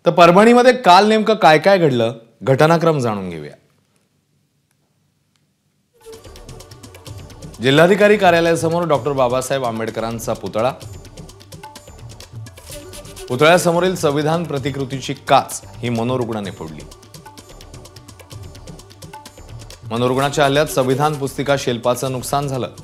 तर परभणीमध्ये काल नेमकं काय काय घडलं घटनाक्रम जाणून घेऊया। जिल्हाधिकारी कार्यालयासमोर डॉक्टर बाबासाहेब आंबेडकरांचा पुतळा, पुतळ्यासमोरील संविधान प्रतिकृतीची काच ही मनोरुग्णाने फोडली। मनोरुग्णाच्या हल्ल्यात संविधान पुस्तिका शिल्पाचं नुकसान झालं।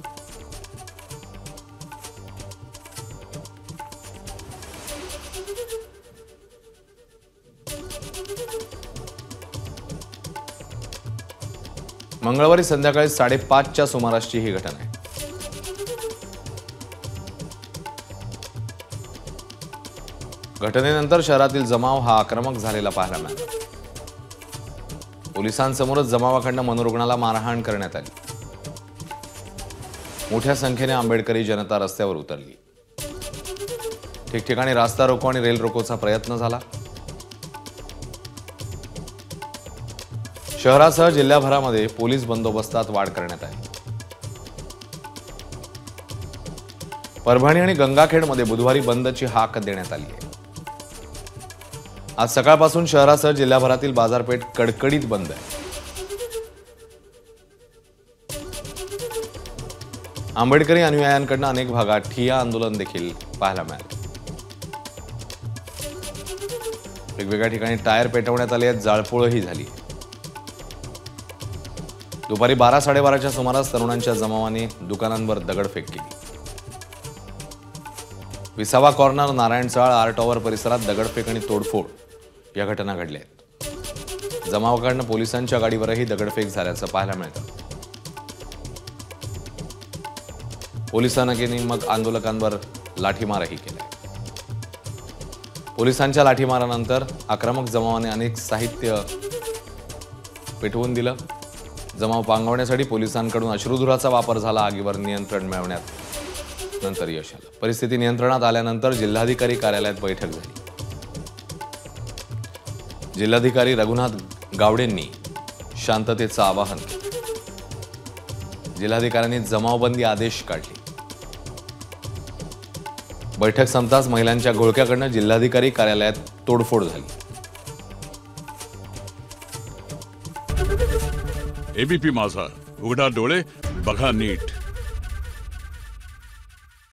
मंगळवारी संध्याकाळी 5:30च्या सुमारासची ही घटना आहे। घटनेनंतर शहरातील जमाव हा आक्रमक झालेला पाहायला मिळाला। पोलिसांसमोरच जमावाकडून मनोरुग्णाला मारहाण करण्यात आली। मोठ्या संख्येने आंबेडकरी जनता रस्त्यावर उतरली। ठिकठिकाणी रास्ता रोको आणि रेल रोकोचा प्रयत्न झाला। शहरासह जिल्ह्याभरामध्ये पोलीस बंदोबस्तात वाढ करण्यात आली। परभणी आणि गंगाखेडमध्ये बुधवारी बंदची हाक देण्यात आली आहे। आज सकाळपासून शहरासह जिल्ह्याभरातील बाजारपेठ कडकडीत बंद आहे। आंबेडकरी अनुयायांकडून अनेक भागात ठिय्या आंदोलन देखील पाहायला मिळाले। वेगवेगळ्या ठिकाणी टायर पेटवण्यात आले आहेत, जाळपोळही झाली। दुपारी 12-12:30च्या सुमारास तरुणांच्या जमावाने दुकानांवर दगडफेक केली। विसावा कॉर्नर, नारायण चाळ, आर टॉवर परिसरात दगडफेक आणि तोडफोड या घटना घडल्या आहेत। जमावाकडून पोलिसांच्या गाडीवरही दगडफेक झाल्याचं पाहायला मिळतं। पोलिसांनी मग आंदोलकांवर लाठीमारही केलाय। पोलिसांच्या लाठीमारानंतर आक्रमक जमावाने अनेक साहित्य पेटवून दिलं। जमाव पांगवण्यासाठी पोलिसांकडून अश्रुधुराचा वापर झाला। आगीवर नियंत्रण मिळवण्यात नंतर यश आलं। परिस्थिती नियंत्रणात आल्यानंतर जिल्हाधिकारी कार्यालयात बैठक झाली। जिल्हाधिकारी रघुनाथ गावडेंनी शांततेचं आवाहन केलं। जिल्हाधिकाऱ्यांनी जमावबंदी आदेश काढले। बैठक संपताच महिलांच्या घोळक्याकडून जिल्हाधिकारी कार्यालयात तोडफोड झाली। एबीपी माझा, उघडा डोळे बघा नीट।